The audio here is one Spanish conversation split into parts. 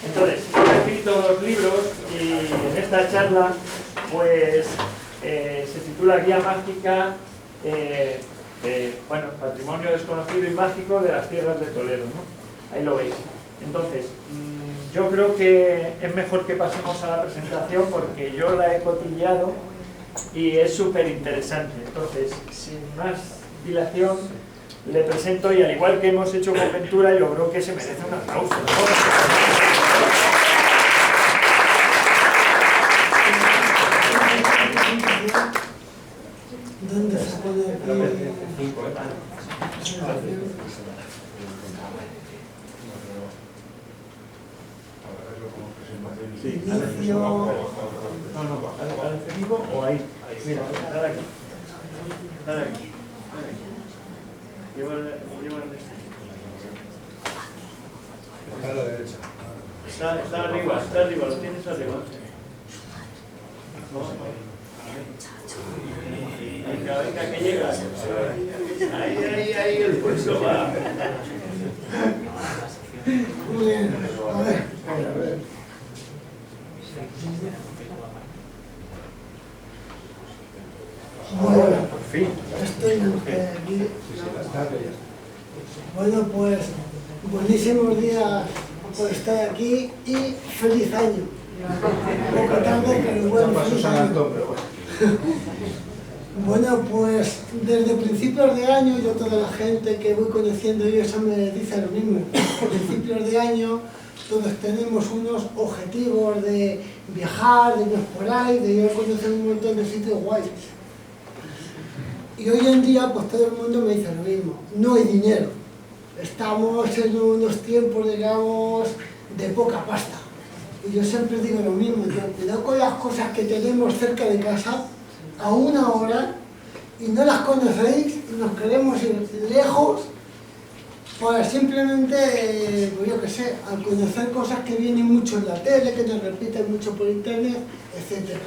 Entonces, he escrito 2 libros y en esta charla pues se titula Guía Mágica bueno, Patrimonio Desconocido y Mágico de las Tierras de Toledo, ¿no? Ahí lo veis. Entonces, yo creo que es mejor que pasemos a la presentación porque yo la he cotilleado y es súper interesante. Entonces, sin más dilación, le presento y al igual que hemos hecho con Ventura, yo creo que se merece un aplauso, ¿no? ¿Dónde se puede ver? Inicio. No, al efectivo o ahí. Mira, dale aquí. Dale aquí. Lleva el a la derecha. Está arriba, lo tienes arriba. Venga, que llega. Ahí, el pulso va. Muy bien, a ver. Bueno, Por fin. estoy aquí. Bueno, pues buenísimos días por estar aquí y feliz año. Un poco tarde, pero bueno, feliz año. Bueno, pues desde principios de año, yo toda la gente que voy conociendo y eso me dice lo mismo. A principios de año todos tenemos unos objetivos de viajar, de ir por ahí, de ir a conocer un montón de sitios guays. Y hoy en día pues todo el mundo me dice lo mismo, no hay dinero. Estamos en unos tiempos, digamos, de poca pasta. Y yo siempre digo lo mismo, tío, cuidado con las cosas que tenemos cerca de casa, a una hora, y no las conocéis, y nos queremos ir lejos, para simplemente, pues yo qué sé, a conocer cosas que vienen mucho en la tele, que nos repiten mucho por internet, etc.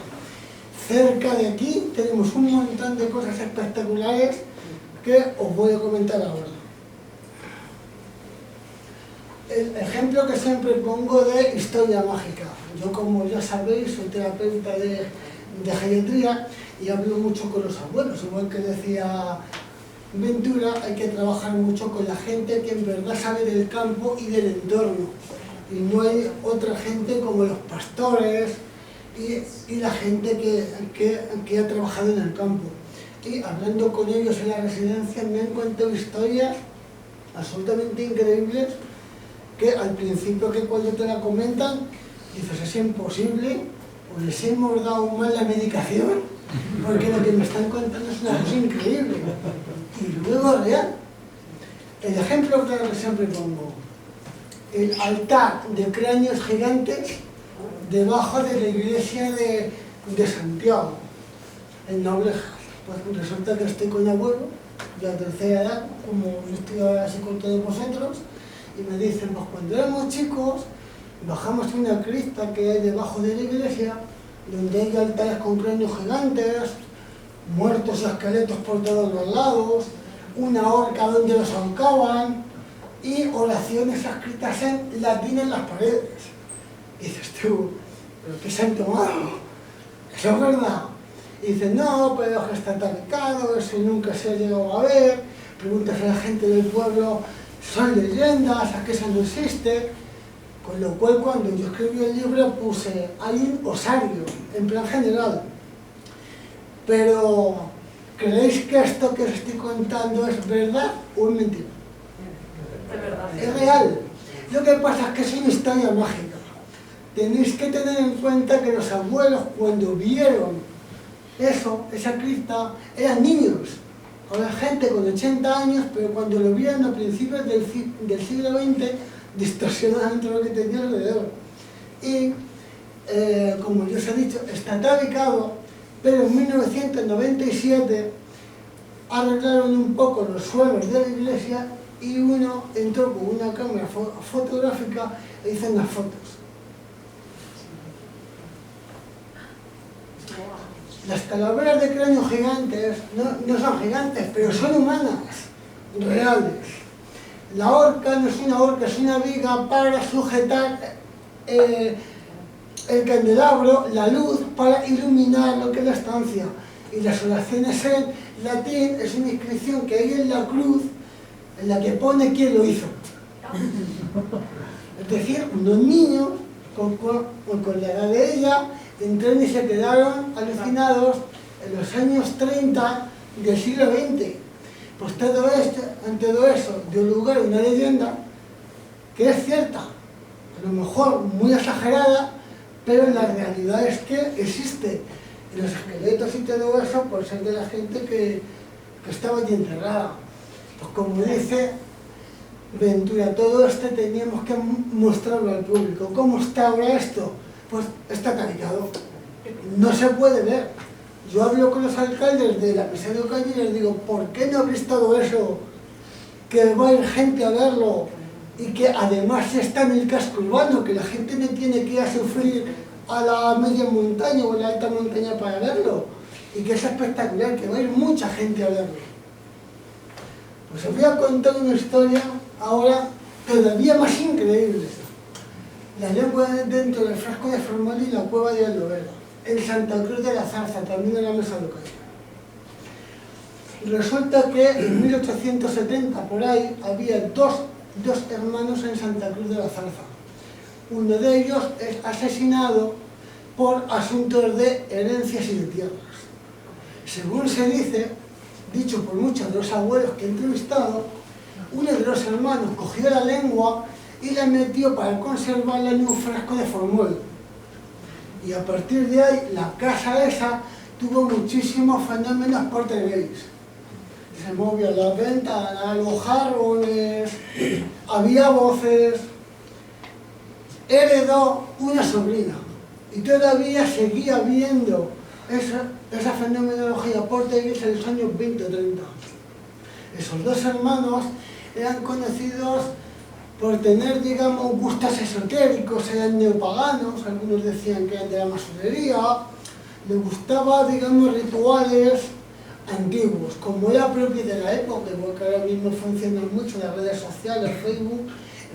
Cerca de aquí tenemos un montón de cosas espectaculares que os voy a comentar ahora. El ejemplo que siempre pongo de historia mágica. Yo, como ya sabéis, soy terapeuta de geriatría y hablo mucho con los abuelos. Igual que decía Ventura, hay que trabajar mucho con la gente que en verdad sabe del campo y del entorno. Y no hay otra gente como los pastores y la gente que ha trabajado en el campo. Y hablando con ellos en la residencia me han contado historias absolutamente increíbles que al principio, que cuando te la comentan dices es imposible, o les hemos dado mal la medicación, porque lo que me están contando es una cosa increíble y luego real. El ejemplo que siempre pongo, el altar de cráneos gigantes debajo de la iglesia de Santiago, en Noblejas. Pues resulta que estoy con mi abuelo, de la tercera edad, como yo estoy así con todos vosotros, y me dicen, pues cuando éramos chicos, bajamos una cripta que hay debajo de la iglesia, donde hay altares con cráneos gigantes, muertos y esqueletos por todos los lados, una horca donde los ahorcaban, y oraciones escritas en latín en las paredes. Y dices tú, ¿pero qué se han tomado? ¿Eso es verdad? Y dicen, no, pero es que está tabicado, eso nunca se ha llegado a ver. Preguntas a la gente del pueblo, son leyendas, ¿a qué eso no existe? Con lo cual, cuando yo escribí el libro puse, hay un osario, en plan general. Pero, ¿creéis que esto que os estoy contando es verdad o es mentira? Es verdad. Es real. Lo que pasa es que es una historia mágica. Tenéis que tener en cuenta que los abuelos, cuando vieron eso, esa cripta, eran niños. Ahora gente con 80 años, pero cuando lo vieron a principios del siglo XX, distorsionaban todo lo que tenía alrededor. Y, como yo os he dicho, está tabicado, pero en 1997 arreglaron un poco los suelos de la iglesia y uno entró con una cámara fotográfica e hizo unas fotos. Las calaveras de cráneo gigantes no son gigantes, pero son humanas, reales. La horca no es una horca, es una viga para sujetar el candelabro, la luz, para iluminar lo que es la estancia. Y las oraciones en latín es una inscripción que hay en la cruz en la que pone quién lo hizo. Es decir, unos niños con la edad de ella entraron y se quedaron alucinados en los años 30 del siglo XX. Pues en todo eso dio lugar a una leyenda que es cierta, a lo mejor muy exagerada, pero la realidad es que existe. Y los esqueletos y todo eso por ser de la gente que estaba allí enterrada. Pues como dice Ventura, todo esto teníamos que mostrarlo al público. ¿Cómo está ahora esto? Pues está calificado. No se puede ver. Yo hablo con los alcaldes de la mesa de Ocaña y les digo, ¿por qué no habréis todo eso? Que va a ir gente a verlo y que además está en el casco urbano, que la gente no tiene que ir a sufrir a la media montaña o a la alta montaña para verlo. Y que es espectacular, que va a ir mucha gente a verlo. Pues os voy a contar una historia ahora todavía más increíble. La lengua dentro del frasco de Formalí y la cueva de Aldovera, en Santa Cruz de la Zarza, también en la mesa local. Resulta que en 1870, por ahí, había dos hermanos en Santa Cruz de la Zarza. Uno de ellos es asesinado por asuntos de herencias y de tierras. Según se dice, dicho por muchos de los abuelos que he entrevistado, uno de los hermanos cogió la lengua y la metió para conservarla en un frasco de formol. Y a partir de ahí, la casa esa tuvo muchísimos fenómenos poltergeist. Se movía la ventana, los jarrones, había voces. Heredó una sobrina y todavía seguía viendo esa fenomenología poltergeist en los años 20 o 30. Esos dos hermanos eran conocidos por tener, digamos, gustos esotéricos, eran neopaganos, algunos decían que eran de la masonería, les gustaba, digamos, rituales antiguos, como era propio de la época, porque ahora mismo funcionan mucho las redes sociales, Facebook.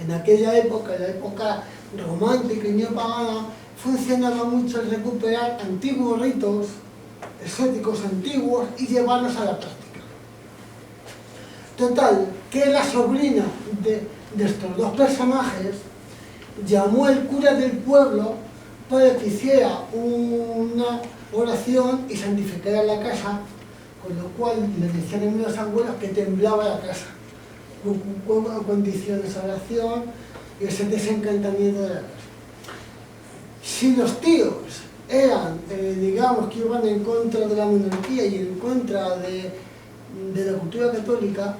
En aquella época, la época romántica y neopagana, funcionaba mucho el recuperar antiguos ritos exóticos antiguos y llevarlos a la práctica. Total, que la sobrina de estos dos personajes llamó al cura del pueblo para que hiciera una oración y santificara la casa, con lo cual le decían a los abuelos que temblaba la casa, con condiciones de esa oración y ese desencantamiento de la casa. Si los tíos eran, digamos, que iban en contra de la monarquía y en contra de la cultura católica,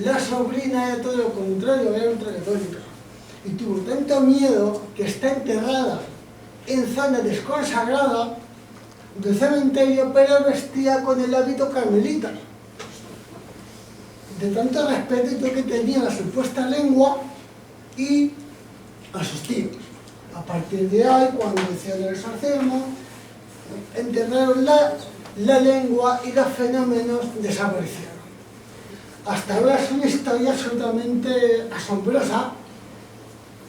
la sobrina era todo lo contrario, era ultracatólica. Y tuvo tanto miedo que está enterrada en zona desconsagrada del cementerio, pero vestida con el hábito carmelita. De tanto respeto que tenía a la supuesta lengua y a sus tíos. A partir de ahí, cuando hicieron el exorcismo, enterraron la lengua y los fenómenos desaparecieron. Hasta ahora es una historia absolutamente asombrosa,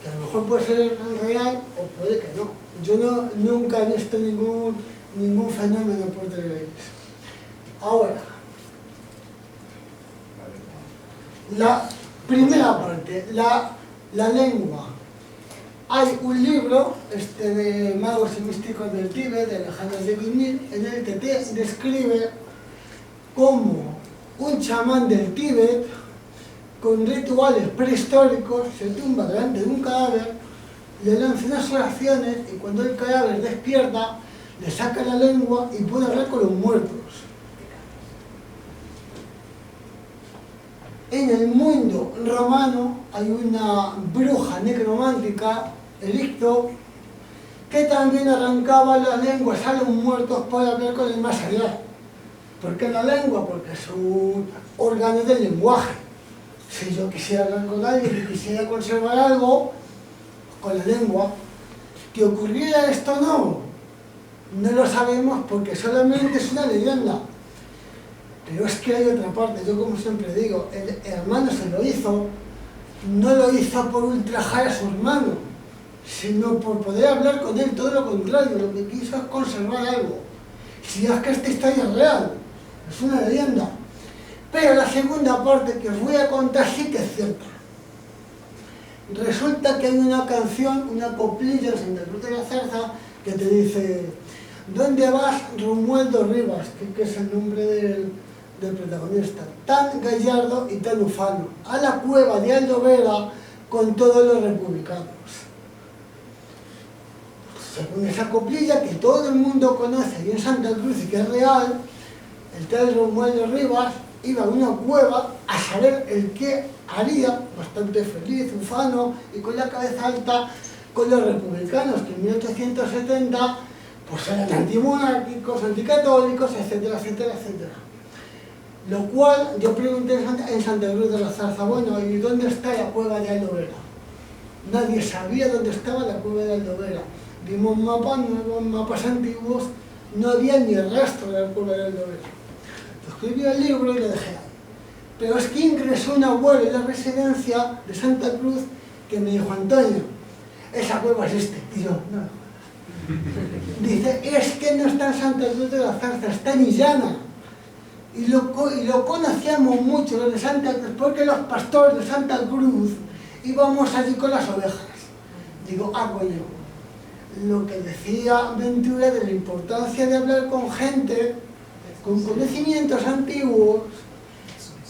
que a lo mejor puede ser real o puede que no. Yo nunca he visto ningún fenómeno poltergeist. Ahora, la primera parte, la lengua. Hay un libro de magos y místicos del Tíbet, de Alejandro de Vinil, en el que te describe cómo un chamán del Tíbet, con rituales prehistóricos, se tumba delante de un cadáver, le lanza unas oraciones y cuando el cadáver despierta, le saca la lengua y puede hablar con los muertos. En el mundo romano hay una bruja necromántica, Elicto, que también arrancaba las lenguas a los muertos para hablar con el más allá. ¿Por qué la lengua? Porque es un órgano del lenguaje. Si yo quisiera hablar con alguien y quisiera conservar algo, con la lengua, ¿que ocurriera esto o no? No lo sabemos porque solamente es una leyenda. Pero es que hay otra parte, yo como siempre digo, el hermano se lo hizo no lo hizo por ultrajar a su hermano, sino por poder hablar con él, todo lo contrario, lo que quiso es conservar algo. Si es que esta historia es real, es una leyenda. Pero la segunda parte que os voy a contar sí que es cierta. Resulta que hay una canción, una coplilla en Santa Cruz de la Zarza, que te dice: ¿dónde vas, Romualdo Rivas? Que es el nombre del protagonista. Tan gallardo y tan ufano, a la cueva de Aldovera con todos los republicanos. Según esa coplilla que todo el mundo conoce y en Santa Cruz y que es real, el tal Romualdo Rivas iba a una cueva a saber el qué haría, bastante feliz, ufano y con la cabeza alta, con los republicanos que en 1870 pues eran antimonárquicos, anticatólicos, etcétera, etcétera, etcétera. Lo cual yo pregunté en Santa Cruz de la Zarza: bueno, ¿y dónde está la cueva de Aldovera? Nadie sabía dónde estaba la cueva de Aldovera. Vimos nuevos mapas antiguos, no había ni rastro de la cueva de Aldovera. Escribí el libro y lo dejé ahí. Pero es que ingresó un abuelo en la residencia de Santa Cruz que me dijo: Antonio, esa cueva existe. Y yo, no. Dice: es que no está en Santa Cruz de la Zarza, está en Illana. Y lo conocíamos mucho, los de Santa Cruz, porque los pastores de Santa Cruz íbamos allí con las ovejas. Digo, coño. Lo que decía Ventura de la importancia de hablar con gente con conocimientos antiguos,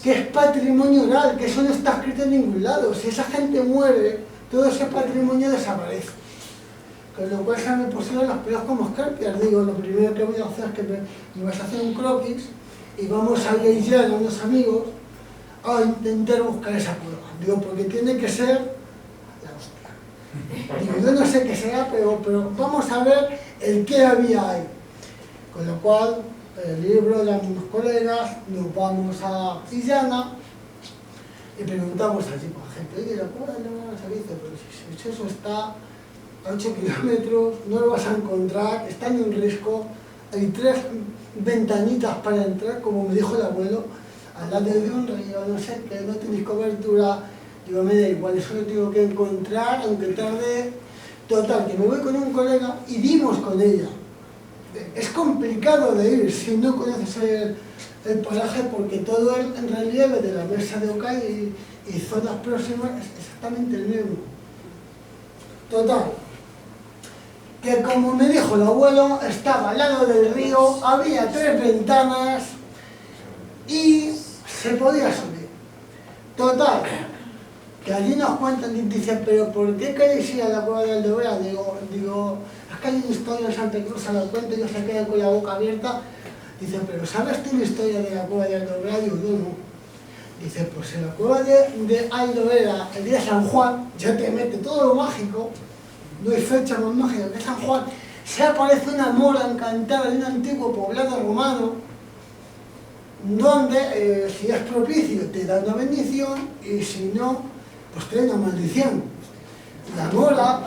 que es patrimonio oral, que eso no está escrito en ningún lado. Si esa gente muere, todo ese patrimonio desaparece. Con lo cual se me pusieron los pelos como escarpias. Digo, lo primero que voy a hacer es que me vas a hacer un croquis y vamos a ir ya a unos amigos a intentar buscar esa cueva. Digo, porque tiene que ser la hostia. Digo, yo no sé qué será, pero vamos a ver el qué había ahí. Con lo cual, el libro, eran unos colegas, nos vamos a Illana y preguntamos allí con gente: oye, la cueva no se dice, pero si eso está a 8 kilómetros, no lo vas a encontrar, está en un risco, hay 3 ventanitas para entrar, como me dijo el abuelo, al lado de un río, no sé qué, no tenéis cobertura. Digo, me da igual, eso lo tengo que encontrar, aunque tarde. Total, que me voy con un colega y dimos con ella. Es complicado de ir si no conoces el paraje, porque todo el relieve de la mesa de Ocay y zonas próximas es exactamente el mismo. Total, que como me dijo el abuelo, estaba al lado del río, había 3 ventanas y se podía subir. Total, que allí nos cuentan y dicen: pero ¿por qué queréis ir a la cueva de Aldovera? Digo, es que hay una historia en Santa Cruz, se la cuento y ellos se quedan con la boca abierta. Dice: pero ¿sabes tú la historia de la cueva de Aldovera? Digo, no. Dice: pues en la cueva de Aldovera, el día de San Juan, ya te mete todo lo mágico, no hay fecha más mágica que San Juan, se aparece una mora encantada de un antiguo poblado romano, donde si es propicio te da una bendición y si no, pues te da una maldición. La mora,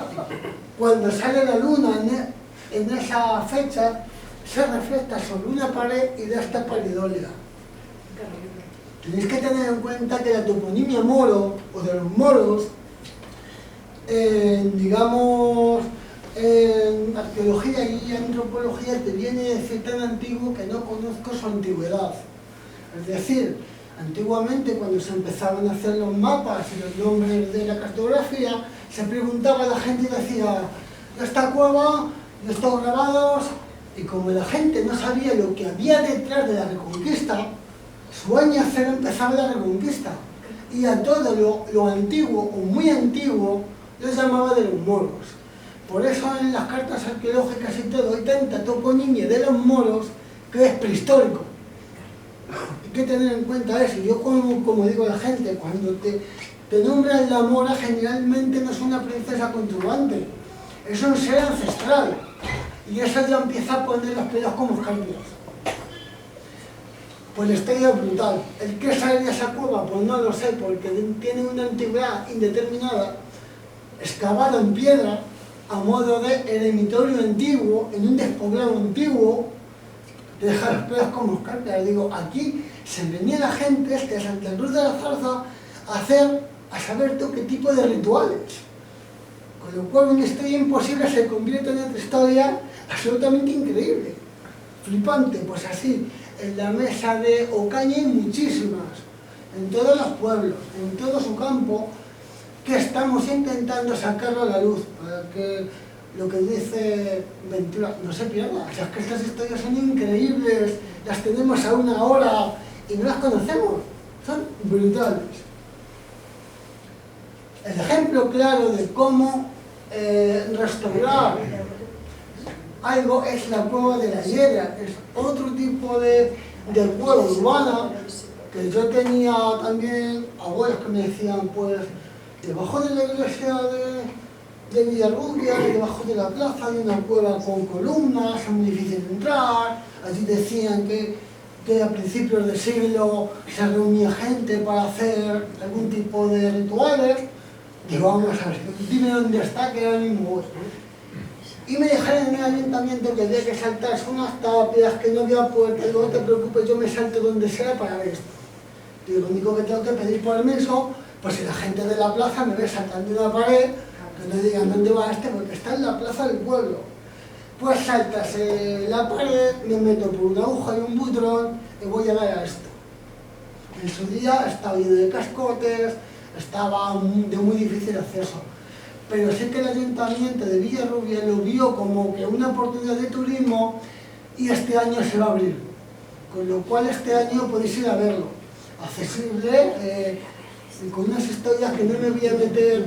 cuando sale la luna en esa fecha, se refleja sobre una pared y da esta pareidolia. Tenéis que tener en cuenta que la toponimia moro, o de los moros, digamos, en arqueología y antropología te viene de decir tan antiguo que no conozco su antigüedad. Es decir, antiguamente cuando se empezaban a hacer los mapas y los nombres de la cartografía, se preguntaba a la gente y decía: esta cueva, estos grabados, y como la gente no sabía lo que había detrás de la Reconquista, su año cero empezaba la Reconquista, y a todo lo antiguo o muy antiguo los llamaba de los moros. Por eso en las cartas arqueológicas y todo hay tanta toponimia de los moros que es prehistórico. Hay que tener en cuenta eso. Yo como digo a la gente, cuando te nombran la mora, generalmente no es una princesa con turbante, es un ser ancestral, y eso ya empieza a poner los pelos como escarpias. Pues la historia es brutal. ¿El qué sale de esa cueva? Pues no lo sé, porque tiene una antigüedad indeterminada, excavado en piedra, a modo de eremitorio antiguo, en un despoblado antiguo, te deja los pelos como escarpias. Digo, aquí se venía la gente de Santa Cruz de la Zarza a hacer a saber tú qué tipo de rituales. Con lo cual una historia imposible se convierte en otra historia absolutamente increíble, flipante. Pues así, en la mesa de Ocaña hay muchísimas, en todos los pueblos, en todo su campo, que estamos intentando sacarlo a la luz, para que lo que dice Ventura no se pierda. O sea, es que estas historias son increíbles, las tenemos a una hora y no las conocemos, son brutales. El ejemplo claro de cómo restaurar algo es la cueva de la Hiedra, es otro tipo de cueva urbana que yo tenía también abuelos que me decían, pues debajo de la iglesia de Villarrubia, debajo de la plaza hay una cueva con columnas, es muy difícil de entrar. Allí decían que a principios del siglo se reunía gente para hacer algún tipo de rituales. Digo, vamos a ver, dime dónde está, que ahora mismo voy. Y me dijeron en el ayuntamiento que había que saltarse unas tapias, que no había puerta. Digo, no te preocupes, yo me salto donde sea para ver esto. Digo, lo único que tengo que pedir permiso, pues si la gente de la plaza me ve saltando una pared, que no digan dónde va este, porque está en la plaza del pueblo. Pues saltas la pared, me meto por una aguja y un butrón y voy a dar a esto. En su día estaba lleno de cascotes, estaba de muy difícil acceso. Pero sí que el ayuntamiento de Villarrubia lo vio como que una oportunidad de turismo y este año se va a abrir. Con lo cual este año podéis ir a verlo. Accesible, con unas historias que no me voy a meter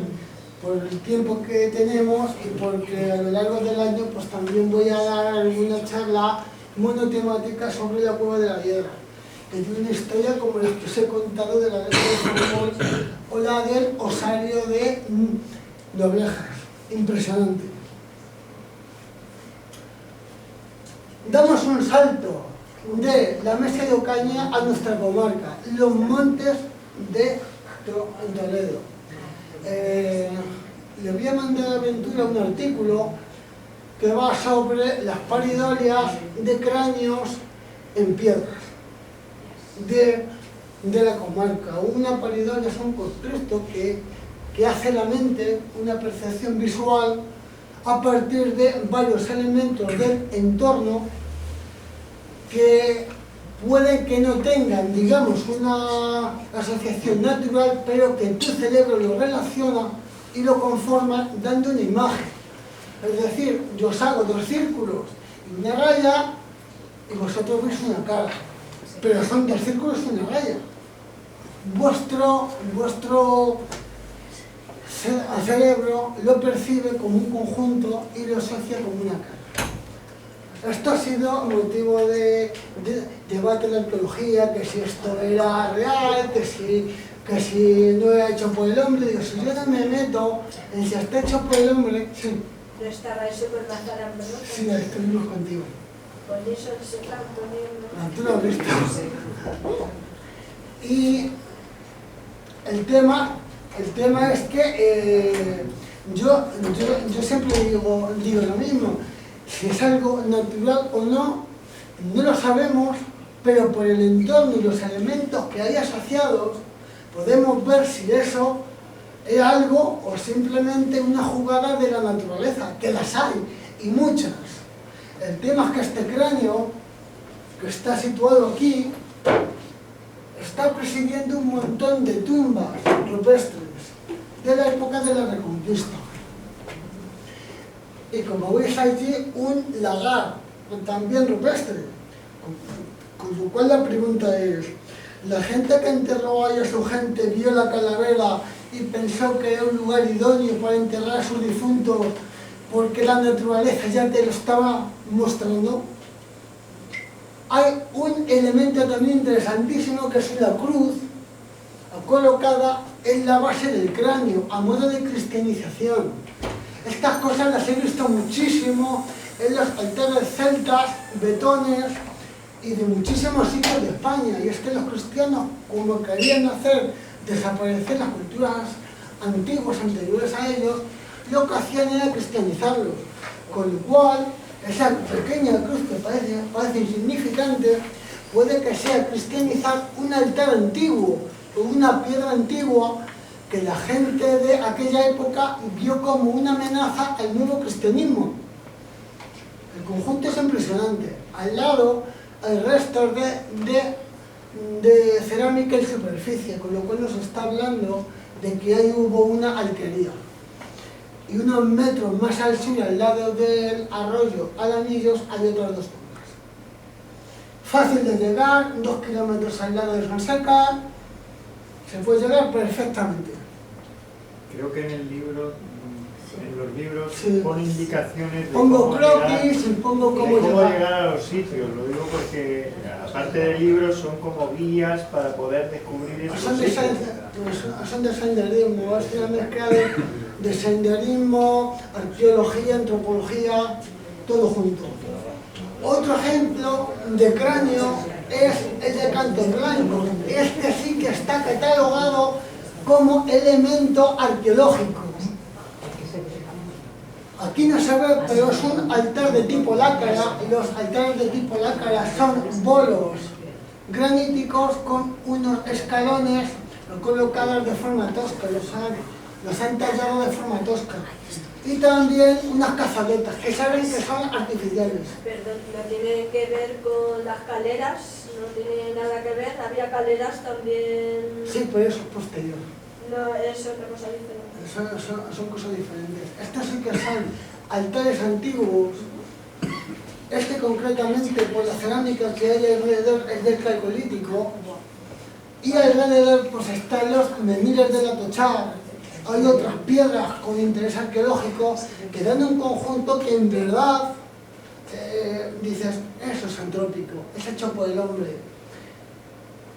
por el tiempo que tenemos y porque a lo largo del año pues también voy a dar alguna charla monotemática sobre la cueva de la Hiedra, que tiene una historia como la que os he contado de la letra de fútbol o la del osario de Doblejas. Impresionante. Damos un salto de la Mesa de Ocaña a nuestra comarca, los montes de Toledo. Le voy a mandar a Ventura un artículo que va sobre las paridolias de cráneos en piedras de la comarca. Una paridolia es un constructo que hace la mente una percepción visual a partir de varios elementos del entorno que puede que no tengan, digamos, una asociación natural, pero que tu cerebro lo relaciona y lo conforma dando una imagen. Es decir, yo os hago dos círculos y una raya y vosotros veis una cara, pero son dos círculos y una raya. Vuestro cerebro lo percibe como un conjunto y lo asocia como una cara. Esto ha sido motivo de debate en la arqueología, que si esto era real, que si no era hecho por el hombre. Digo, si yo no me meto en si está hecho por el hombre, sí. No estaba eso con la zaramba, ¿no? Sí, estuvimos contigo. Con eso se está poniendo... Tú lo has visto. Y el tema es que yo siempre digo lo mismo. Si es algo natural o no, no lo sabemos, pero por el entorno y los elementos que hay asociados, podemos ver si eso es algo o simplemente una jugada de la naturaleza, que las hay, y muchas. El tema es que este cráneo, que está situado aquí, está presidiendo un montón de tumbas rupestres de la época de la Reconquista. Y como veis allí, un lagar, también rupestre. Con lo cual la pregunta es, ¿la gente que enterró ahí a su gente vio la calavera y pensó que era un lugar idóneo para enterrar a sus difuntos porque la naturaleza ya te lo estaba mostrando? Hay un elemento también interesantísimo que es la cruz colocada en la base del cráneo, a modo de cristianización. Estas cosas las he visto muchísimo en los altares celtas, betones y de muchísimos sitios de España. Y es que los cristianos, como querían hacer desaparecer las culturas antiguas, anteriores a ellos, lo que hacían era cristianizarlos. Con lo cual, esa pequeña cruz que parece insignificante, puede que sea cristianizar un altar antiguo o una piedra antigua que la gente de aquella época vio como una amenaza al nuevo cristianismo. El conjunto es impresionante. Al lado hay restos de cerámica y superficie, con lo cual nos está hablando de que ahí hubo una alquería. Y unos metros más al sur, al lado del arroyo Alanillos, hay otras dos tumbas. Fácil de llegar, 2 kilómetros al lado de Fonseca, se puede llegar perfectamente. Creo que en el libro, en los libros, Sí. pone indicaciones de Pongo cómo llegar, croquis y pongo de cómo llegar. llegar a los sitios. Lo digo porque, aparte de libros, son como guías para poder descubrir esos Son de, sitios. son de senderismo, es una mezcla de senderismo, arqueología, antropología, todo junto. Otro ejemplo de cráneo es el de Canto Blanco. Este sí que está catalogado como elemento arqueológico. Aquí no se ve, pero es un altar de tipo lácara, y los altares de tipo lácara son bolos graníticos con unos escalones colocados de forma tosca, los han tallado de forma tosca. Y también unas cazaletas, que saben que son artificiales. Perdón, no tiene que ver con las caleras, no tiene nada que ver. Había caleras también. Sí, pero eso es posterior. No, es otra cosa diferente. Son cosas diferentes. Estos sí que son altares antiguos. Este concretamente, por la cerámica que hay alrededor, es del Calcolítico. Y alrededor pues están los menires de la Tochá. Hay otras piedras con interés arqueológico que dan un conjunto que en verdad dices, eso es antrópico, es hecho por el hombre.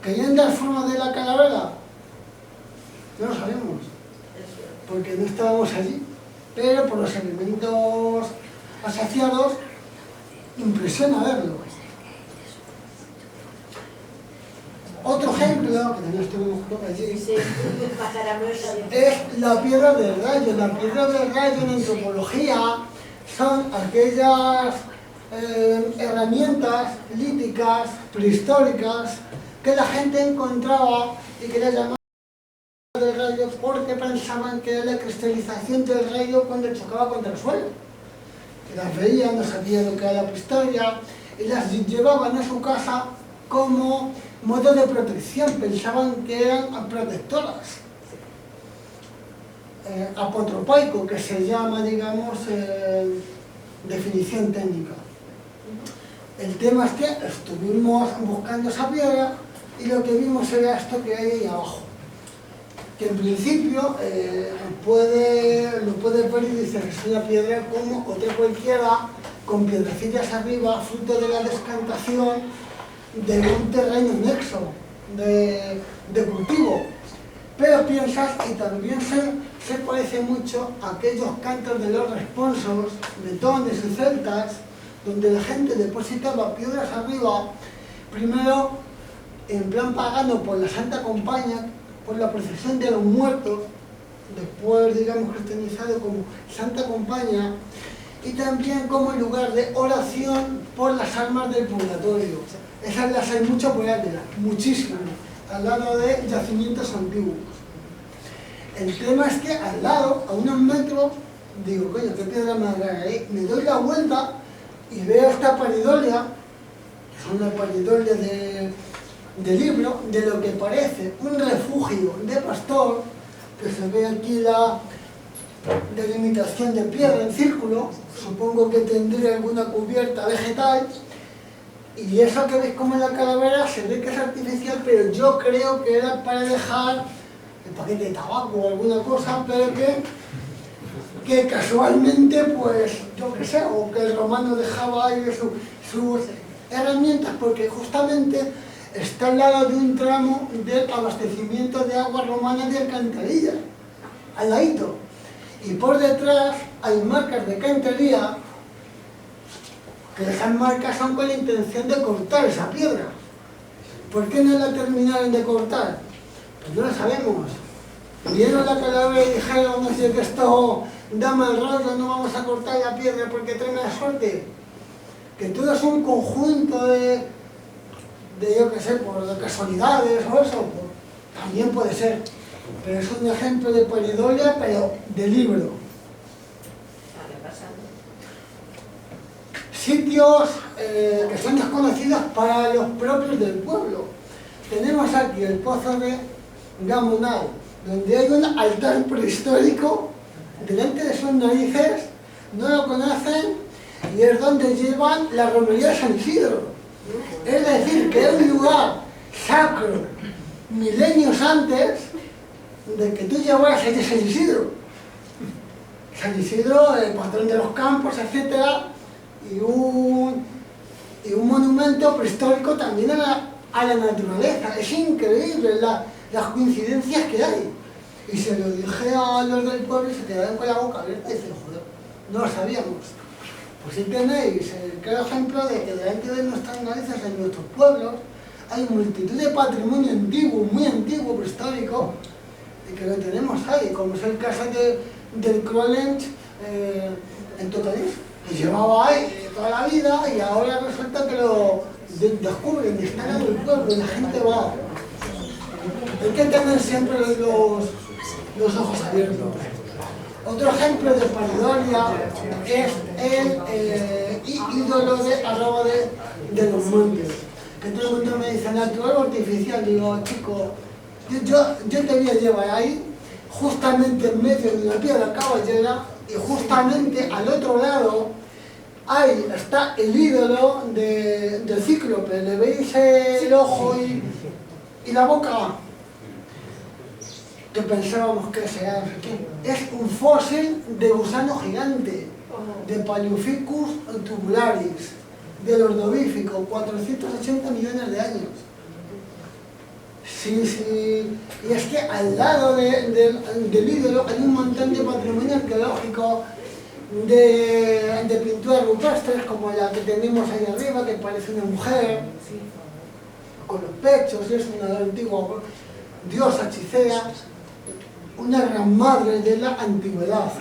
¿Querían dar forma de la calavera? No lo sabemos, porque no estábamos allí, pero por los elementos asociados impresiona verlo. Otro ejemplo, que también estuvimos por allí, Sí, es la piedra del rayo. La piedra del rayo en antropología son aquellas herramientas líticas, prehistóricas, que la gente encontraba y que le llamaban del rayo porque pensaban que era la cristalización del rayo cuando chocaba contra el suelo. Que las veían, no sabían lo que era la prehistoria y las llevaban a su casa como modo de protección, pensaban que eran protectoras. Apotropaico, que se llama, digamos, definición técnica. El tema es que estuvimos buscando esa piedra y lo que vimos era esto que hay ahí abajo. Que en principio lo puede ver y dices que es una piedra como otra cualquiera, con piedrecillas arriba, fruto de la descantación de un terreno nexo de cultivo. Pero piensas, y también se parece mucho a aquellos cantos de los responsos, betones y celtas, donde la gente depositaba piedras arriba, primero en plan pagano por la Santa Compañía, por la procesión de los muertos, después, digamos, cristianizado como Santa Compañía, y también como lugar de oración por las almas del purgatorio. Esas las hay mucho por Ávila, muchísimas, al lado de yacimientos antiguos. El tema es que al lado, a unos metros, digo, coño, qué piedra más grande ahí. Me doy la vuelta y veo esta paridolia, que son las paridolias de libro, de lo que parece un refugio de pastor, que se ve aquí la delimitación de piedra en círculo, supongo que tendría alguna cubierta vegetal, y eso que veis como en la calavera se ve que es artificial, pero yo creo que era para dejar el paquete de tabaco o alguna cosa, pero que casualmente, pues, yo qué sé, o que el romano dejaba ahí sus herramientas, porque justamente está al lado de un tramo del abastecimiento de agua romana de alcantarilla, al ladito. Y por detrás hay marcas de cantería, que esas marcas son con la intención de cortar esa piedra. ¿Por qué no la terminaron de cortar? Pues no lo sabemos. Vieron la calavera y dijeron, no sé, que esto da mal rollo, no vamos a cortar la piedra porque trae mala suerte. Que todo es un conjunto de yo qué sé, por casualidades o eso, pues, también puede ser. pero es un ejemplo de polidolia, pero de libro. Vale, pasando. Sitios que son desconocidos para los propios del pueblo. Tenemos aquí el pozo de Gamonal, donde hay un altar prehistórico delante de sus narices, no lo conocen, y es donde llevan la romería de San Isidro. Es decir, que es un lugar sacro, milenios antes de que tú llevaras allí San Isidro. San Isidro, el patrón de los campos, etc. Y un monumento prehistórico también a la naturaleza. Es increíble las coincidencias que hay. Y se lo dije a los del pueblo y se quedaron con la boca abierta y dicen, joder, no lo sabíamos. Pues si tenéis el claro ejemplo de que delante de nuestras narices en nuestros pueblos hay multitud de patrimonio antiguo, muy antiguo, prehistórico, y que lo tenemos ahí, como es el caso del Krolench en Totorís, que llevaba ahí toda la vida y ahora resulta que lo descubren y están en el pueblo y la gente va. Hay que tener siempre los ojos abiertos. Otro ejemplo de paridolia es el ídolo de arroba de los montes. Que todo el mundo me dice natural o artificial. Digo, chico, yo te voy a llevar ahí, justamente en medio de una piedra caballera, y justamente al otro lado ahí está el ídolo del cíclope. ¿Le veis el ojo y la boca? Que pensábamos que era aquí. Es un fósil de gusano gigante, de Paleoficus tubularis, del Ordovífico, 480 millones de años. Sí. Y es que al lado del ídolo hay un montón de patrimonio arqueológico, de pinturas rupestres, como la que tenemos ahí arriba, que parece una mujer, con los pechos, y es una antigua diosa hechicera, una gran madre de la antigüedad.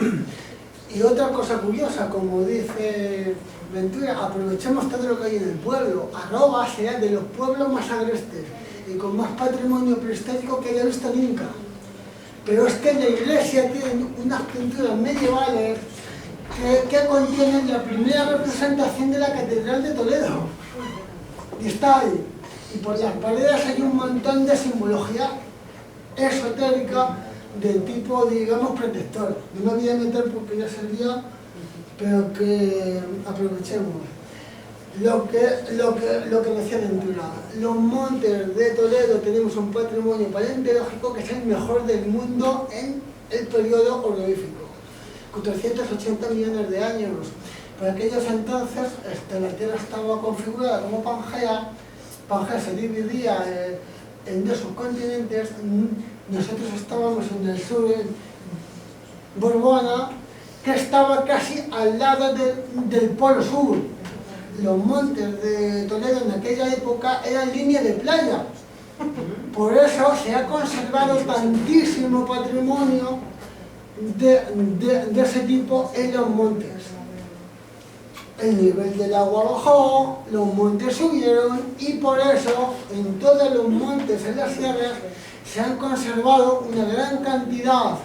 Y otra cosa curiosa, como dice Ventura, aprovechemos todo lo que hay en el pueblo. Arroba sea de los pueblos más agrestes y con más patrimonio prehistórico que haya visto nunca. Pero es que la iglesia tiene unas pinturas medievales que contienen la primera representación de la Catedral de Toledo. Y está ahí. Y por las paredes hay un montón de simbología esotérica del tipo, digamos, protector. No me voy a meter porque ya servía, pero que aprovechemos. Lo que decía Ventura, los montes de Toledo tenemos un patrimonio paleontológico que es el mejor del mundo en el periodo ordovífico, 480 millones de años. Por aquellos entonces la Tierra estaba configurada como Pangea. Pangea se dividía en dos subcontinentes. Nosotros estábamos en el sur, en Borbona, que estaba casi al lado del polo sur. Los montes de Toledo en aquella época eran línea de playa. Por eso se ha conservado tantísimo patrimonio de ese tipo en los montes. El nivel del agua bajó, los montes subieron y por eso en todos los montes, en las sierras, se han conservado una gran cantidad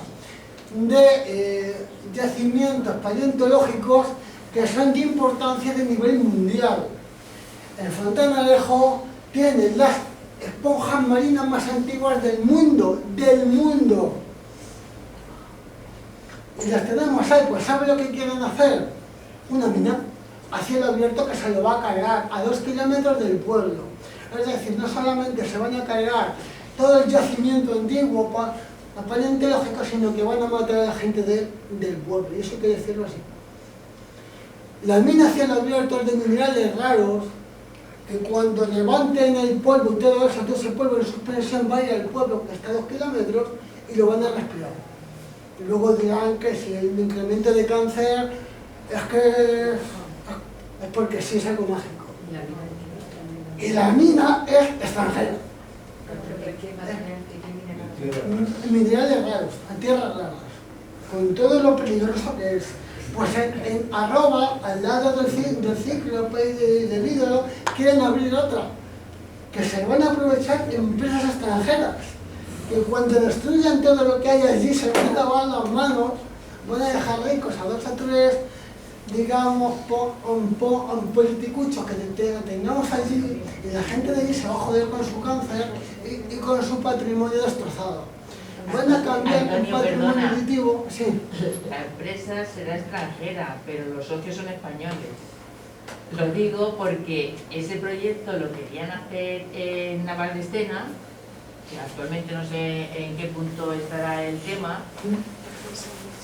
de yacimientos paleontológicos que son de importancia de nivel mundial. El Fontanalejo tiene las esponjas marinas más antiguas del mundo, Y las tenemos ahí, pues ¿sabe lo que quieren hacer? Una mina a cielo abierto que se lo va a cargar a 2 kilómetros del pueblo. Es decir, no solamente se van a cargar todo el yacimiento antiguo paleontológico, sino que van a matar a la gente del pueblo, y eso hay que decirlo así. Las minas a cielo abierto de minerales raros, que cuando levanten el polvo y todo eso, todo ese polvo en suspensión va a ir al pueblo que está a 2 kilómetros y lo van a respirar. Y luego dirán que si hay un incremento de cáncer es porque sí es algo mágico. Y la mina es extranjera. Minerales raros, tierras raras, con todo lo peligroso que es. Pues en arroba, al lado del cíclope y del ídolo, quieren abrir otra, que se van a aprovechar empresas extranjeras. que cuando destruyan todo lo que hay allí se van a lavar las manos, van a dejar ricos a 2 o 3, digamos, politicuchos que tengamos allí, y la gente de allí se va a joder con su cáncer y con su patrimonio destrozado. Van a cambiar un patrimonio aditivo. Sí. La empresa será extranjera, pero los socios son españoles. Lo digo porque ese proyecto lo querían hacer en Navalestena, que actualmente no sé en qué punto estará el tema.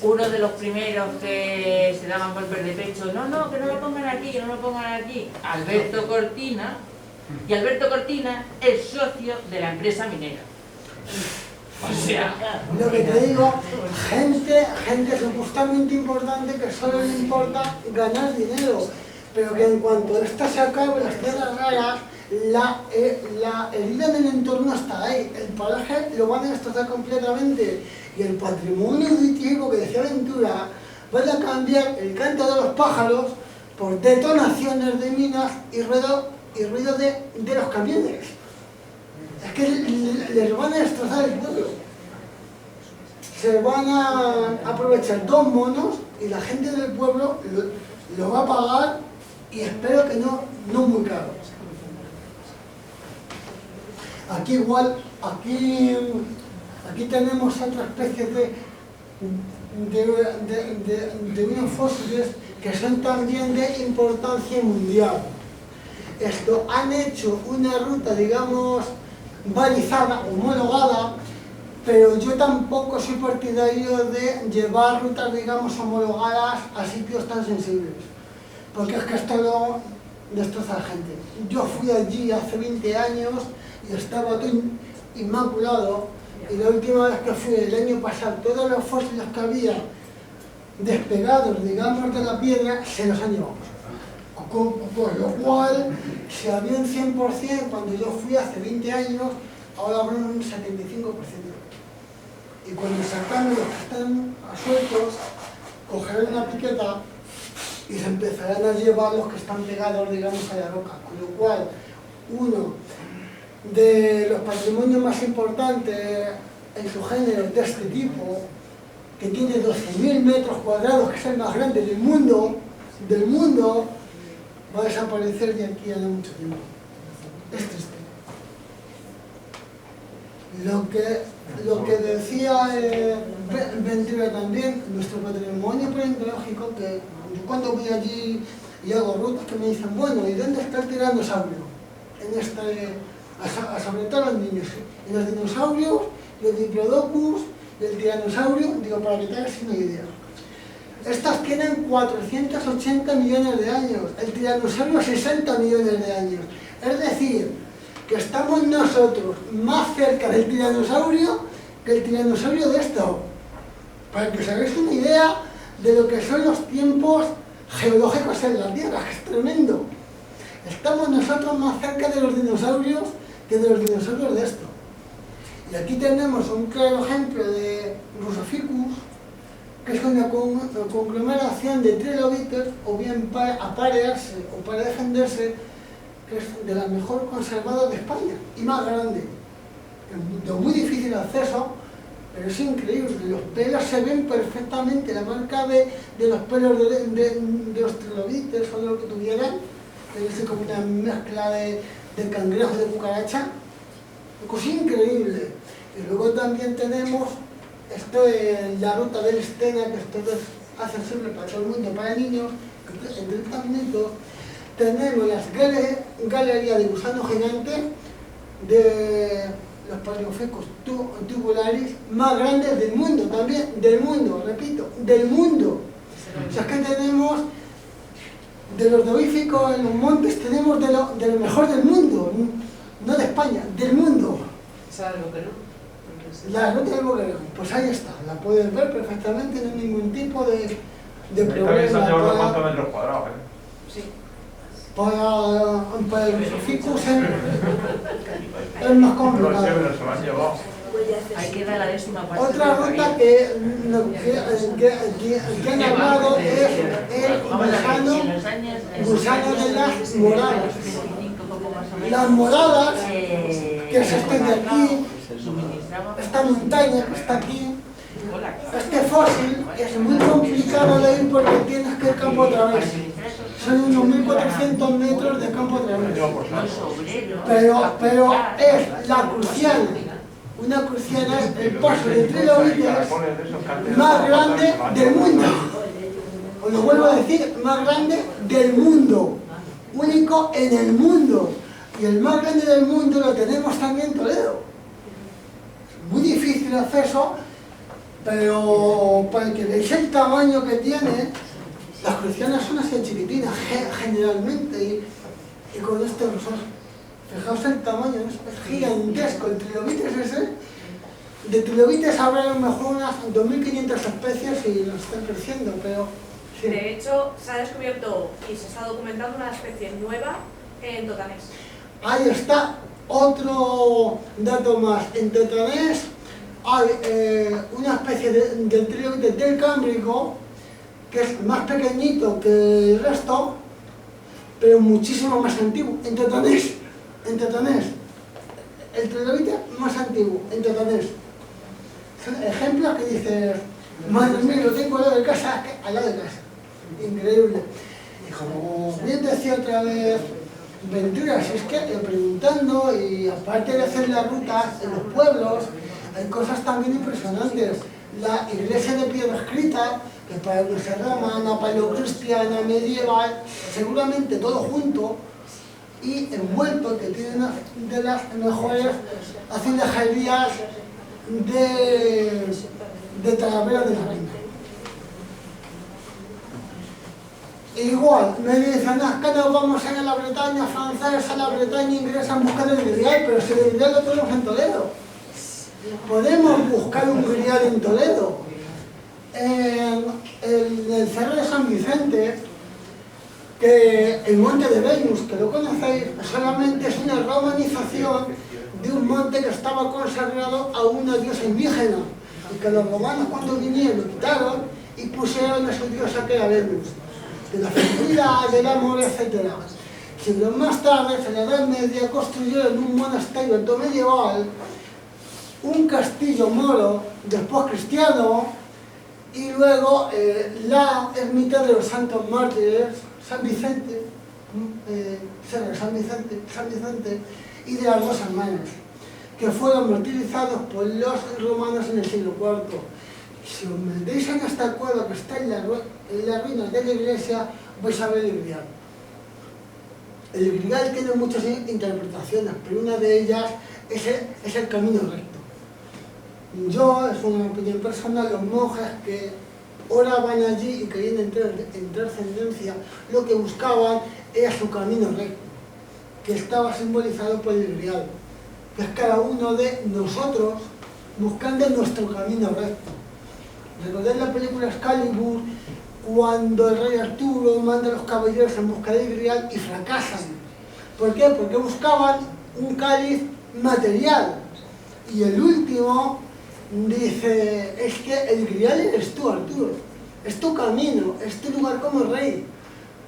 Uno de los primeros que se daban golpes de pecho, no, que no lo pongan aquí, que no lo pongan aquí, Alberto Cortina, y Alberto Cortina es socio de la empresa minera. O sea, Lo que te digo, gente supuestamente importante que solo le importa ganar dinero, pero que en cuanto esto se acabe, las tierras raras, el vida del entorno está ahí, el paraje lo van a destrozar completamente, y el patrimonio auditivo que decía Ventura, van a cambiar el canto de los pájaros por detonaciones de minas y ruido de los camiones. Es que les van a destrozar el pueblo. Se van a aprovechar 2 monos y la gente del pueblo lo va a pagar, y espero que no muy caro. Aquí igual, aquí tenemos otra especie de unos fósiles que son también de importancia mundial. Esto han hecho una ruta, digamos, balizada, homologada, pero yo tampoco soy partidario de llevar rutas, digamos, homologadas a sitios tan sensibles, porque es que esto lo destroza a la gente. Yo fui allí hace 20 años y estaba todo inmaculado, y la última vez que fui, el año pasado, todos los fósiles que había despegados, digamos, de la piedra, se los han llevado. Con lo cual, si había un 100% cuando yo fui hace 20 años, ahora habrá un 75%. Y cuando sacamos los que están sueltos, cogerán una piqueta y se empezarán a llevar los que están pegados, digamos, a la roca. Con lo cual, uno de los patrimonios más importantes en su género de este tipo, que tiene 12.000 metros cuadrados, que es el más grande del mundo, va a desaparecer de aquí a no mucho tiempo. Es triste. Lo que decía Ventura también, nuestro patrimonio paleontológico, que yo cuando voy allí y hago rutas que me dicen, bueno, ¿y dónde está el tiranosaurio? Sobre todo los niños, en los dinosaurios, los diplodocus, el tiranosaurio, digo, para que te hagas una idea. Estas tienen 480 millones de años, el tiranosaurio 60 millones de años. Es decir, que estamos nosotros más cerca del tiranosaurio que el tiranosaurio de esto. Para que os hagáis una idea de lo que son los tiempos geológicos en la Tierra, que es tremendo. Estamos nosotros más cerca de los dinosaurios que de los dinosaurios de esto. Y aquí tenemos un claro ejemplo de Rusophycus, que es una conglomeración de trilobites, o bien para aparearse o para defenderse, que es de las mejor conservadas de España y más grande. De muy difícil acceso, pero es increíble. Los pelos se ven perfectamente, la marca de los pelos de los trilobites o de lo que tuvieran, que es como una mezcla de cangrejo y de cucaracha. Una cosa increíble. Y luego también tenemos esto en la ruta del Stena, que esto es accesible para todo el mundo, para niños, en 30 minutos. Tenemos las galerías de gusano gigante de los Paleoficus tubularis más grandes del mundo, también del mundo, repito, del mundo. O sea, es que tenemos de los dovíficos en los montes, tenemos de lo mejor del mundo, no de España, del mundo. ¿Esa de Boquerón? La ruta del Boquerón, pues ahí está, la puedes ver perfectamente, no hay ningún tipo de problema. También se han llevado unos cuantos metros cuadrados, Sí. Para el Rusophycus es más complicado. se lo han llevado. Ahí queda la 10ª parte. Otra ruta que han hablado es el gusano de las moradas. Las moradas, que es este de aquí, suministramos. esta montaña que está aquí, Hola. este fósil es muy complicado de ir porque tienes que ir campo otra vez. Son unos 1400 metros de campo otra vez. Pero es la crucial. Una crucial es el paso de trilobites más grande del mundo. Os lo vuelvo a decir, más grande del mundo. Único en el mundo. Y el más grande del mundo lo tenemos también en Toledo. Es muy difícil el acceso, pero para que veáis el tamaño que tiene, las crucianas son así chiquitinas, generalmente, y con este grosor. Fijaos el tamaño, es gigantesco. El trilobites ese, de trilobites habrá a lo mejor unas 2.500 especies y lo están creciendo, pero... Sí. De hecho, se ha descubierto y se está documentando una especie nueva en Totanés. Ahí está, otro dato más. En Totanés hay una especie del trilobite del Cámbrico que es más pequeñito que el resto, pero muchísimo más antiguo. En Totanés, el trilobite más antiguo, en Totanés. Son ejemplos que dices, madre mía, lo tengo al lado de casa, al lado de casa. Increíble. Y como bien decía otra vez Ventura, si es que preguntando, y aparte de hacer las rutas en los pueblos, hay cosas también impresionantes. La iglesia de piedra escrita, que para iglesia romana, paleocristiana, medieval, seguramente todo junto y envuelto, que tiene una de las mejores azulejerías de Talavera de la Reina. Igual, me dicen, es que nos vamos a ir a la Bretaña francesa, a la Bretaña inglesa a buscar el grial, pero si el grial lo tenemos en Toledo. Podemos buscar un grial en Toledo. En el Cerro de San Vicente, que el Monte de Venus, que lo conocéis, solamente es una romanización de un monte que estaba consagrado a una diosa indígena, y que los romanos cuando vinieron lo quitaron y pusieron a su diosa que era Venus, de la fertilidad, del amor, etc. Siglos más tarde, en la Edad Media, construyeron un monasterio altomedieval, un castillo moro, después cristiano, y luego la ermita de los santos mártires, San Vicente, San Vicente, y de las dos hermanas, que fueron martirizados por los romanos en el siglo IV. Si os metéis en esta cueva que está en la ruina de la iglesia, vais a ver el grial. El grial tiene muchas interpretaciones, pero una de ellas es el camino recto. Yo, es una opinión personal, los monjes que oraban allí y querían entrar en trascendencia, lo que buscaban era su camino recto, que estaba simbolizado por el grial, que es cada uno de nosotros buscando nuestro camino recto. Recordad la película Excalibur, cuando el rey Arturo manda a los caballeros en busca del grial y fracasan. ¿Por qué? Porque buscaban un cáliz material. Y el último dice, es que el grial eres tú, Arturo. Es tu camino, es tu lugar como rey.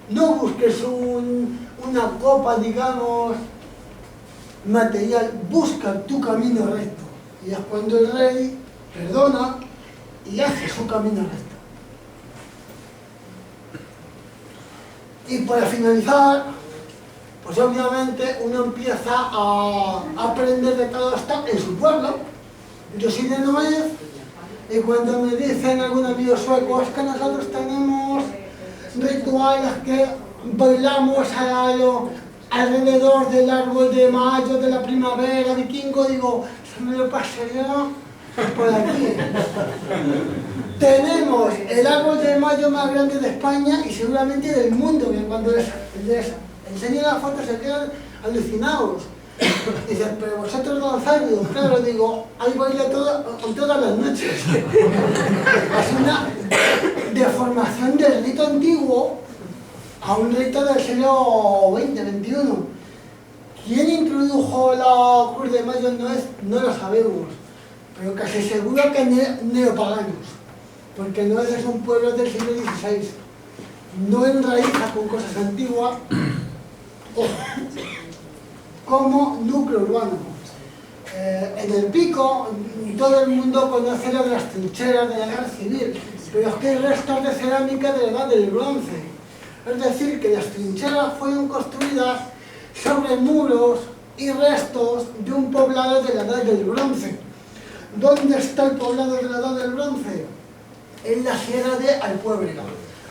No busques una copa, digamos, material. Busca tu camino recto. Y es cuando el rey perdona y hace su camino recto. Y para finalizar, pues obviamente uno empieza a aprender de todo esto en su pueblo. Yo soy de Nuez, y cuando me dicen algún amigo sueco, es que nosotros tenemos rituales que bailamos alrededor del árbol de mayo, de la primavera, vikingo, digo, se me lo pasé yo por aquí. Tenemos el árbol de mayo más grande de España y seguramente del mundo, que cuando les enseño la foto se quedan alucinados. Dicen, pero vosotros danzáis, digo, claro, digo, hay baile todas las noches. Es una deformación del rito antiguo a un rito del siglo XX, XXI. ¿Quién introdujo la Cruz de Mayo? No lo sabemos, pero casi seguro que neopaganos, porque no es un pueblo del siglo XVI. No enraiza con cosas antiguas como núcleo urbano. En el Pico todo el mundo conoce lo de las trincheras de la guerra civil, pero es que hay restos de cerámica de la edad del bronce. Es decir, que las trincheras fueron construidas sobre muros y restos de un poblado de la edad del bronce. ¿Dónde está el poblado de la edad del bronce? En la sierra de Alpuévrega.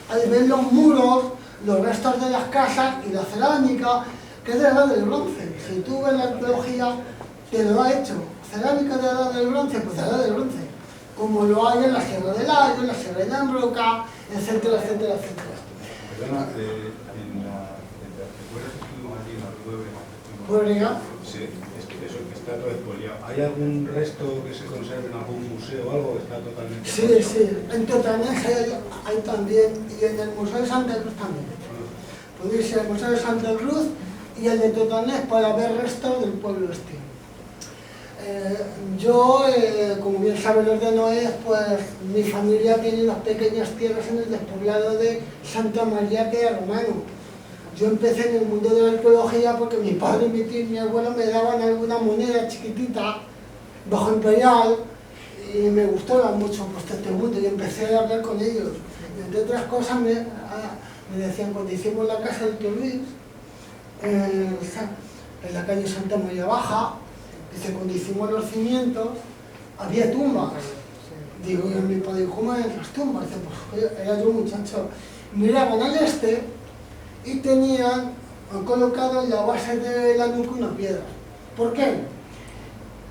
Ahí ven los muros, los restos de las casas y la cerámica, que es de la edad del bronce. Si tú ves la arqueología, te lo ha hecho. Cerámica de la edad del bronce, pues de la edad del bronce. Como lo hay en la sierra del Ayo, en la sierra de Ambroca, etcétera, etcétera, etcétera. Perdona, ¿recuerdas que estuvimos allí en Alpuévrega? Puévrega. Sí, es que eso, que está todo expoliado. ¿Hay algún resto que se conserve en algún museo o algo? Está totalmente... Sí, sí, en Totanés hay también, y en el Museo de Santa Cruz también. Podéis ir al Museo de Santa Cruz y el de Totanés para ver restos del pueblo este. Yo, como bien saben los de Noé, pues mi familia tiene unas pequeñas tierras en el despoblado de Santa María, que era romano. Yo empecé en el mundo de la arqueología porque mi padre, mi tío y mi abuelo me daban alguna moneda chiquitita, bajo imperial, y me gustaba mucho pues, este mundo y empecé a hablar con ellos. Y entre otras cosas me decían, cuando hicimos la casa del tío Luis, en la calle Santa María Baja, dice, cuando hicimos los cimientos, había tumbas. Digo, y mi padre, ¿cómo eran las tumbas? Dice, pues era yo muchacho. Miraban al este y tenían colocado en la base de la nuca una piedra. ¿Por qué?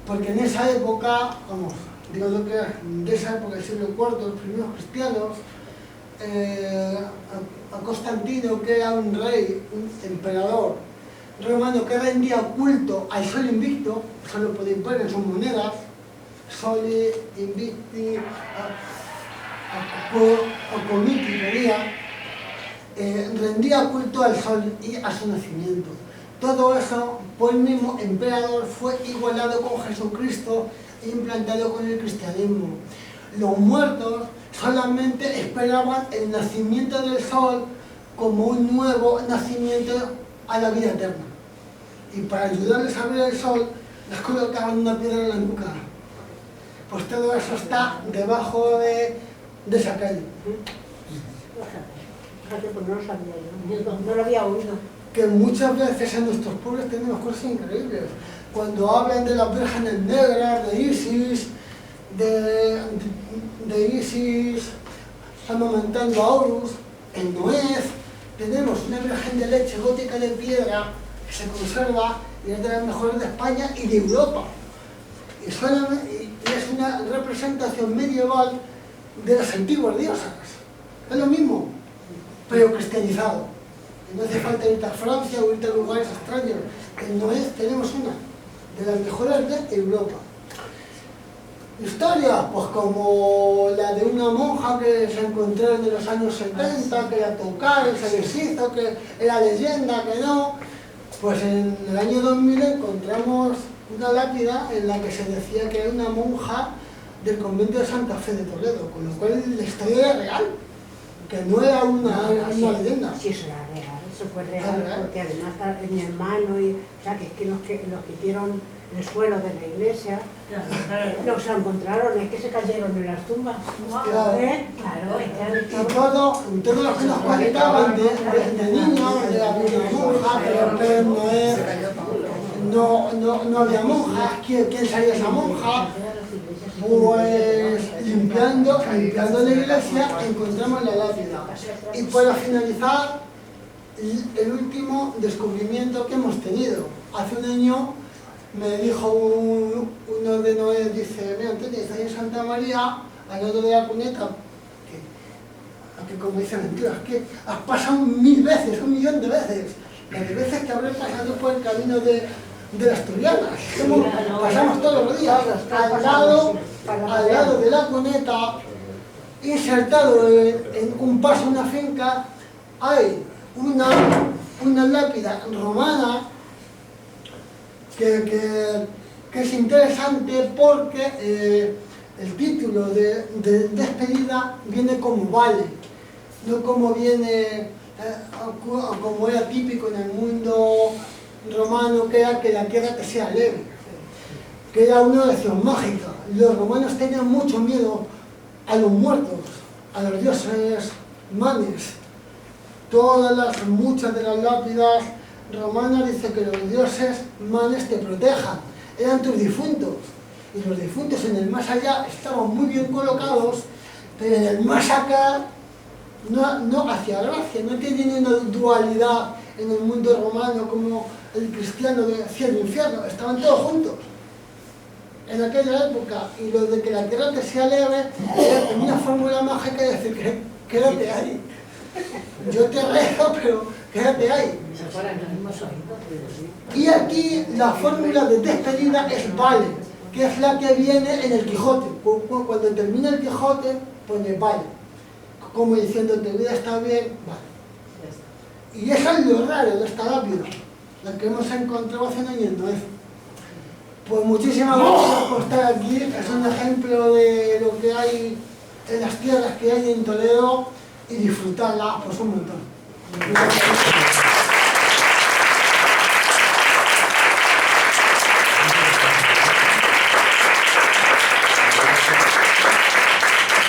Porque en esa época, vamos, digo lo que de esa época del siglo IV, los primeros cristianos, a Constantino, que era un rey, un emperador romano que rendía culto al sol invicto, solo podía imponer en sus monedas, soli invicti, comiti, rendía culto al sol y a su nacimiento. Todo eso, por el mismo emperador, fue igualado con Jesucristo e implantado con el cristianismo. Los muertos solamente esperaban el nacimiento del sol como un nuevo nacimiento a la vida eterna. Y para ayudarles a ver el sol, les colocaban una piedra en la nuca. Pues todo eso está debajo de esa calle. Fíjate, pues no lo sabía yo, no lo había oído. Que muchas veces en nuestros pueblos tenemos cosas increíbles. Cuando hablan de las vírgenes negras, de Isis, de Isis amamantando a Horus, en Noé tenemos una virgen de leche gótica de piedra que se conserva y es de las mejores de España y de Europa. Y es una representación medieval de las antiguas diosas. Es lo mismo, pero cristianizado. Y no hace falta irte a Francia o irte a lugares extraños. En Noé tenemos una de las mejores de Europa. Historia, pues como la de una monja que se encontró en los años 70, que la tocaron, se deshizo, que era leyenda, que no. Pues en el año 2000 encontramos una lápida en la que se decía que era una monja del convento de Santa Fe de Toledo, con lo cual la historia era real, que no era una leyenda. Sí, eso era real, eso fue real, porque además mi hermano, o sea, que es que los que hicieron el suelo de la iglesia, los encontraron, es que se cayeron en las tumbas. Claro. Claro, Y todo lo que nos contaban de niños, de alguna monja, pero no había monjas. ¿Quién sería esa monja? Pues limpiando la iglesia encontramos la lápida. Y para finalizar, el último descubrimiento que hemos tenido. Hace un año me dijo uno de Noé, dice, mira Antonio, ahí en Santa María, al lado de la cuneta, que como dicen mentiras, que has pasado 1000 veces, 1.000.000 de veces, las veces que habré pasado por el camino de las Asturianas, pasamos todos los días, al lado de la cuneta, insertado en un paso de una finca, hay una lápida romana que es interesante porque el título de despedida viene como vale, no como viene, como era típico en el mundo romano, que era que la tierra te sea leve. que era una oración mágica. Los romanos tenían mucho miedo a los muertos, a los dioses manes. Muchas de las lápidas romanas dicen que los dioses manes te protejan, eran tus difuntos. Y los difuntos en el más allá estaban muy bien colocados, pero en el más acá no hacía gracia, no tienen una dualidad en el mundo romano como el cristiano de cielo e infierno, estaban todos juntos en aquella época. Y lo de que la tierra te sea leve era una fórmula mágica de decir quédate ahí, yo te rezo pero quédate ahí. Y aquí la fórmula de despedida es vale, que es la que viene en el Quijote. Cuando termina el Quijote pone vale, como diciendo tu vida está bien, vale. Y eso es lo raro de esta lápida, la que hemos encontrado hace un año, ¿no es? Pues muchísimas gracias por estar aquí. Es un ejemplo de lo que hay en las tierras que hay en Toledo y disfrutarla pues un montón.